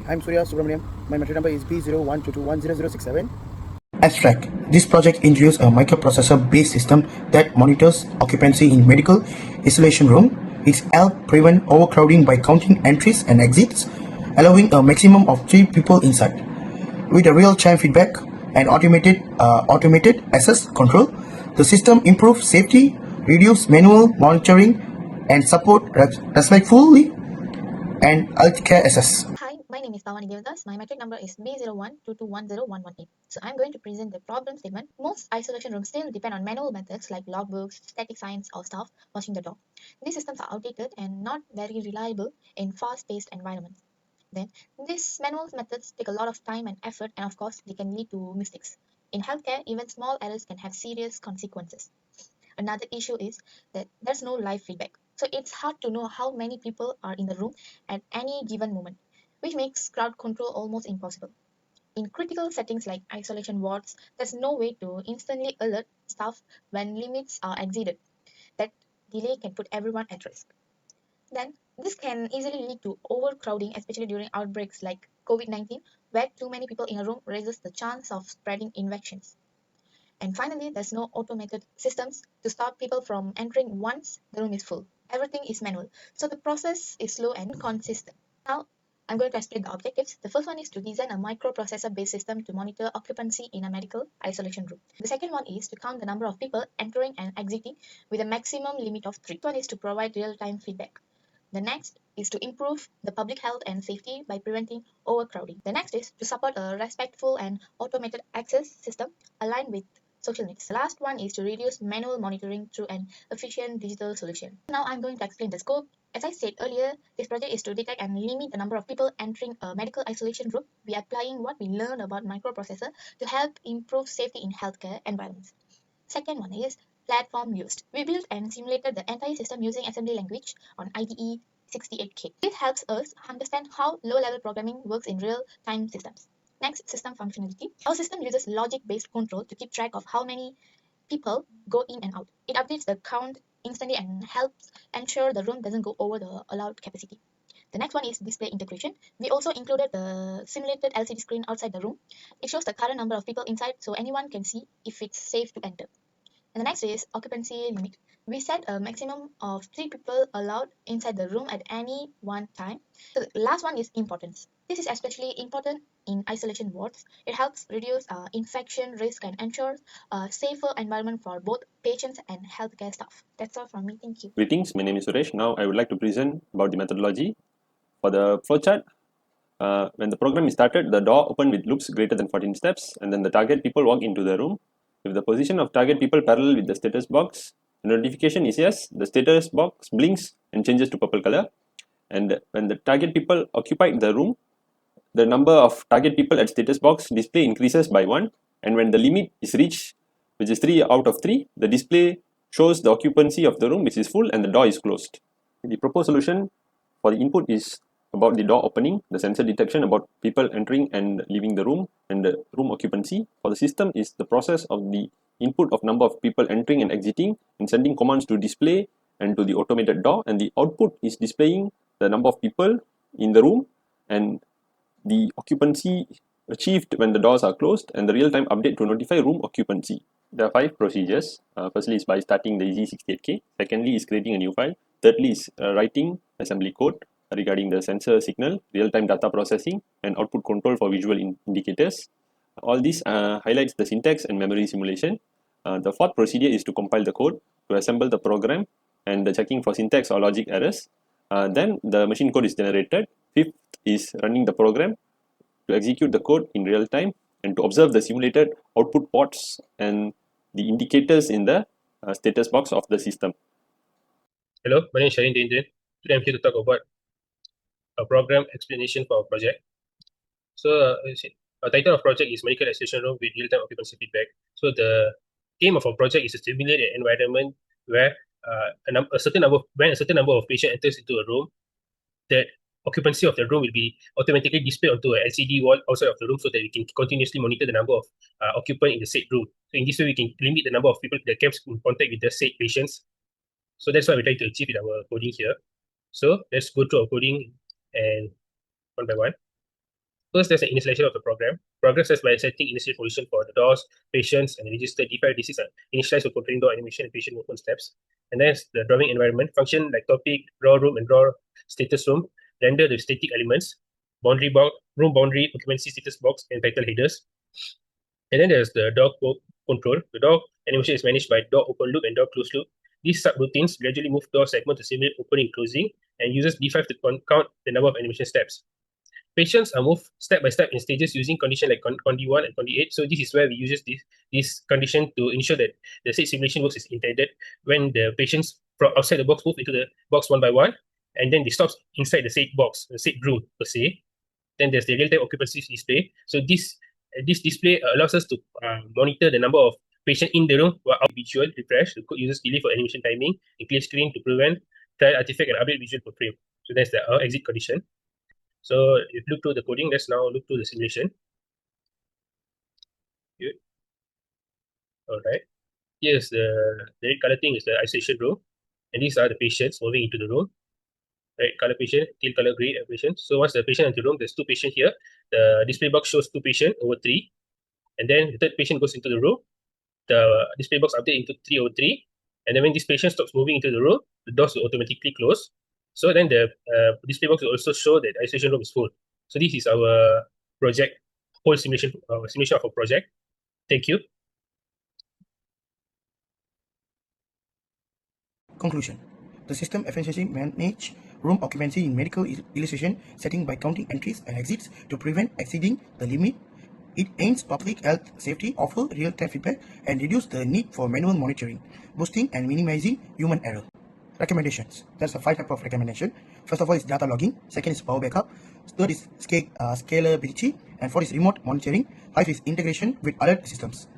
I'm Surya Subramaniam. My metric number is B0122100067. Abstract. This project introduces a microprocessor-based system that monitors occupancy in medical isolation room. It helps prevent overcrowding by counting entries and exits, allowing a maximum of 3 people inside. With a real-time feedback and automated access control, the system improves safety, reduce manual monitoring, and support respectfully and healthcare access. Hi, my name is Pavani Devdas. My metric number is B0122100118. So I'm going to present the problem statement. Most isolation rooms still depend on manual methods like logbooks, static signs, or staff watching the door. These systems are outdated and not very reliable in fast-paced environments. Then, these manual methods take a lot of time and effort, and of course, they can lead to mistakes. In healthcare, even small errors can have serious consequences. Another issue is that there's no live feedback. So it's hard to know how many people are in the room at any given moment, which makes crowd control almost impossible. In critical settings like isolation wards, there's no way to instantly alert staff when limits are exceeded. That delay can put everyone at risk. Then, this can easily lead to overcrowding, especially during outbreaks like COVID-19, where too many people in a room raises the chance of spreading infections. And finally, there's no automated systems to stop people from entering once the room is full. Everything is manual, so the process is slow and inconsistent. Now, I'm going to explain the objectives. The first one is to design a microprocessor-based system to monitor occupancy in a medical isolation room. The second one is to count the number of people entering and exiting with a maximum limit of 3. The one is to provide real-time feedback. The next is to improve the public health and safety by preventing overcrowding. The next is to support a respectful and automated access system aligned with social needs. The last one is to reduce manual monitoring through an efficient digital solution. Now I'm going to explain the scope. As I said earlier, this project is to detect and limit the number of people entering a medical isolation room. We are applying what we learned about microprocessor to help improve safety in healthcare environments. Second one is platform used. We built and simulated the entire system using assembly language on IDE 68K. This helps us understand how low-level programming works in real-time systems. Next, system functionality. Our system uses logic-based control to keep track of how many people go in and out. It updates the count instantly and helps ensure the room doesn't go over the allowed capacity. The next one is display integration. We also included the simulated LCD screen outside the room. It shows the current number of people inside so anyone can see if it's safe to enter. And the next is occupancy limit. We set a maximum of 3 people allowed inside the room at any one time. The last one is importance. This is especially important in isolation wards. It helps reduce infection risk and ensures a safer environment for both patients and healthcare staff. That's all from me. Thank you. Greetings, my name is Suresh. Now I would like to present about the methodology. For the flowchart, when the program is started, the door opened with loops greater than 14 steps, and then the target people walk into the room. If the position of target people parallel with the status box, the notification is yes, the status box blinks and changes to purple color. And when the target people occupied the room, the number of target people at status box display increases by 1. And when the limit is reached, which is 3 out of 3, the display shows the occupancy of the room which is full and the door is closed. The proposed solution for the input is about the door opening, the sensor detection about people entering and leaving the room, and the room occupancy. For the system is the process of the input of number of people entering and exiting and sending commands to display and to the automated door, and the output is displaying the number of people in the room and the occupancy achieved when the doors are closed, and the real-time update to notify room occupancy. There are 5 procedures. Firstly is by starting the EZ68K. Secondly is creating a new file. Thirdly is writing assembly code regarding the sensor signal, real-time data processing, and output control for visual indicators. All this highlights the syntax and memory simulation. The fourth procedure is to compile the code, to assemble the program, and the checking for syntax or logic errors. Then the machine code is generated. Fifth is running the program to execute the code in real time and to observe the simulated output ports and the indicators in the status box of the system. Hello, my name is Sharin Dendran. Today I'm here to talk about a program explanation for our project. So, our title of project is Medical Isolation Room with Real-Time Occupancy Feedback. So, the aim of our project is to simulate an environment where a certain number of patients enters into a room, that occupancy of the room will be automatically displayed onto an LCD wall outside of the room so that we can continuously monitor the number of occupants in the said room. So in this way, we can limit the number of people that comes in contact with the said patients. So that's what we're trying to achieve with our coding here. So let's go through our coding and one by one. First, there's the initialization of the program. Program starts by setting initial position for the doors, patients, and register D5 DCs are initialized for controlling door animation and patient movement steps. And then the drawing environment function like topic, draw room, and draw status room render the static elements, boundary box, room boundary, occupancy status box, and title headers. And then there's the door control. The door animation is managed by door open loop and door close loop. These subroutines gradually move door segment to simulate opening and closing and uses D5 to count the number of animation steps. Patients are moved step by step in stages using condition like Condi 1 and Condi 8. So this is where we use this condition to ensure that the state simulation works is intended when the patients from outside the box move into the box one by one, and then they stop inside the state box, the state room per se. Then there's the real-time occupancy display. So this display allows us to monitor the number of patients in the room while visual refresh. The code uses delay for animation timing and clear screen to prevent trial artifact and update visual per frame. So that's the exit condition. So if you look to the coding, let's now look to the simulation. Good. All right. Here's the red color thing is the isolation room, and these are the patients moving into the room. Red color patient, teal color gray patient. So once the patient into the room, there's 2 patients here. The display box shows 2 patients over 3, and then the third patient goes into the room. The display box update into 3 over 3, and then when this patient stops moving into the room, the doors will automatically close. So then the display box will also show that the isolation room is full. So this is our project, whole simulation of our project. Thank you. Conclusion. The system efficiently manages room occupancy in medical illustration setting by counting entries and exits to prevent exceeding the limit. It aims public health safety, offer real-time feedback, and reduce the need for manual monitoring, boosting and minimizing human error. Recommendations. There's a 5 types of recommendation. First of all is data logging. Second is power backup. Third is scalability. And fourth is remote monitoring. 5 is integration with other systems.